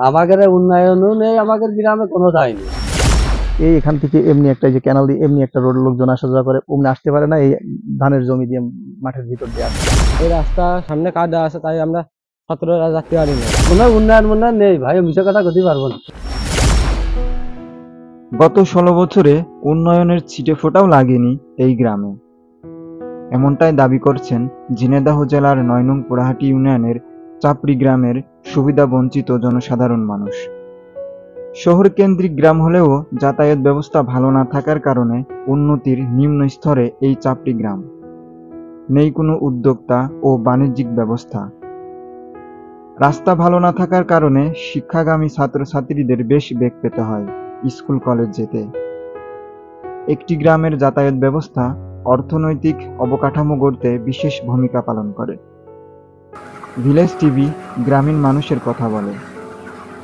আমাদের উন্নয়নও নেই, আমাদের গ্রামে কোনো দায় নেই। এই এখান থেকে এমনি একটা যে ক্যানাল দিয়ে এমনি একটা রোড লোকজন আসা যাওয়া করে, অমনি আসতে পারে না। এই ধানের জমি দিয়ে মাঠের ভিতর দিয়ে আসে। এই রাস্তা সামনে কাদা আছে, তাই আমরা ছাত্ররা যাতে পারি না। কোনো উন্নয়ন নেই ভাই, মিশে কথা করতে পারবো না। গত 16 বছরে উন্নয়নের ছিটেফোঁটাও লাগেনি এই গ্রামে, এমনটাই দাবি করছেন ঝিনাইদহ জেলার 9 নং পোড়াহাটি ইউনিয়নের চাপড়ি গ্রামের সুবিধাবঞ্চিত জনসাধারণ মানুষ। শহরকেন্দ্রিক গ্রাম হলেও যাতায়াত ব্যবস্থা ভালো না থাকার কারণে উন্নতির নিম্ন স্তরে এই চাপড়ি গ্রাম। নেই কোনো উদ্যোক্তা ও বাণিজ্যিক ব্যবস্থা। রাস্তা ভালো না থাকার কারণে শিক্ষাগামী ছাত্রছাত্রীদের বেশ বেগ পেতে হয় স্কুল কলেজ যেতে। একটি গ্রামের যাতায়াত ব্যবস্থা অর্থনৈতিক অবকাঠামো গড়তে বিশেষ ভূমিকা পালন করে। ভিলেজ টিভি গ্রামীণ মানুষের কথা বলে।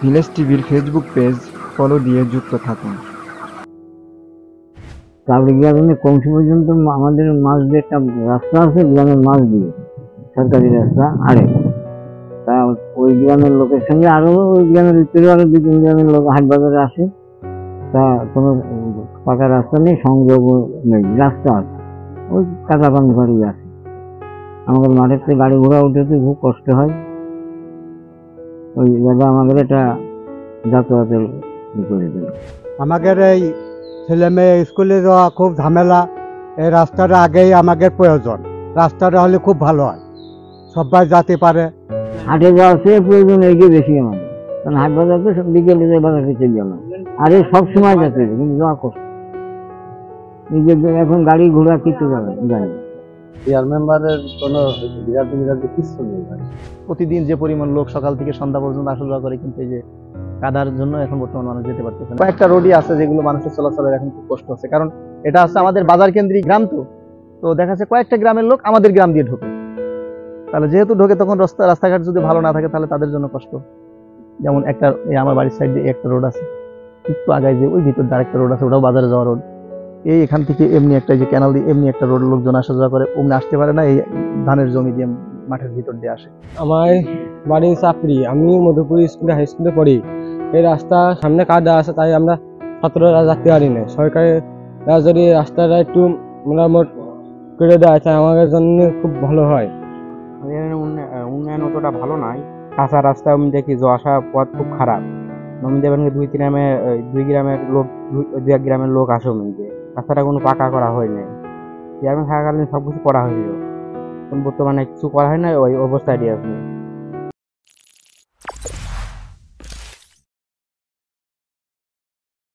ভিলেজ টিভির ফেসবুক পেজ ফলো দিয়ে যুক্ত থাকুন। চাপড়ি গ্রামে কমসি পর্যন্ত আমাদের মাছ দিয়ে একটা রাস্তা আছে, গ্রামের মাছ দিয়ে সরকারি রাস্তা আরেক। তা ওই গ্রামের লোকের সঙ্গে আরো ওই গ্রামের ভিতরে আরো 2-3 গ্রামের লোক হাট বাজারে আসে। তা কোনো পাকা রাস্তা নেই, সংযোগ নেই, রাস্তা আছে ওই কাঁচা পানি ফাড়ি আছে। আমাদের মাঠের থেকে গাড়ি ঘোড়া উঠেতে খুব কষ্ট হয়। ওই জায়গা আমাদের এটা যাতায়াতের করে দেয়। আমাদের এই ছেলে মেয়ে স্কুলে যাওয়া খুব ঝামেলা। এই রাস্তাটা আগেই আমাদের প্রয়োজন, রাস্তাটা হলে খুব ভালো হয়, সবাই যেতে পারে। হাটে যাওয়া সে প্রয়োজন এগিয়ে বেশি আমাদের, কারণ হাট বাজার তো বিকেলে যে বাজারে চলে গেলাম, আর এই সব সময় যাতে কিন্তু যাওয়া কষ্ট। নিজের এখন গাড়ি ঘোড়া কিছু যাবে জানি। চেয়ার মেম্বারের কোনো বিরাট কিছু নেই ভাই। প্রতিদিন যে পরিমাণ লোক সকাল থেকে সন্ধ্যা পর্যন্ত আসা যাওয়া করে, কিন্তু এই যে কাদার জন্য এখন বর্তমান মানুষ যেতে পারতেছে না। কয়েকটা রোডই আছে যেগুলো মানুষের চলাচলের এখন খুব কষ্ট হচ্ছে, কারণ এটা হচ্ছে আমাদের বাজার কেন্দ্রিক গ্রাম। তো দেখা যাচ্ছে কয়েকটা গ্রামের লোক আমাদের গ্রাম দিয়ে ঢোকে। তাহলে যেহেতু ঢোকে, তখন রাস্তাঘাট যদি ভালো না থাকে তাহলে তাদের জন্য কষ্ট। যেমন একটা আমার বাড়ির সাইড দিয়ে একটা রোড আছে, একটু আগায় যে ওই ভিতর আরেকটা রোড আছে, ওটাও বাজারে যাওয়া রোড। এই এখান থেকে এমনি একটা যে ক্যানাল দিয়ে এমনি একটা রোড লোকজন আসা যাওয়া করে, অমনি আসতে পারে না। এই ধানের জমি দিয়ে মাঠের ভিতর দিয়ে আসে। আমার বাড়ি চাপড়ি, আমি মধুপুর স্কুলে হাই স্কুলে পড়ি। এই রাস্তা সামনে কাদা আছে, তাই আমরা ছাত্ররা যাতে পারি না। সরকারি যদি রাস্তাটা একটু মেরামত করে দেয়, তাই আমাদের জন্য খুব ভালো হয়। উন্নয়ন অতটা ভালো নয়। কাঁচা রাস্তা আমি দেখি, যাওয়া আসা পথ খুব খারাপ। আমি দেখবেন 2 গ্রামের লোক আসে যে রাস্তাটা কোনো পাকা করা হয় নাই। চেয়ারম্যান থাকাকালীন সব কিছু করা হয়েছিল, বর্তমানে কিছু করা হয় না, ওই অবস্থায় আছে।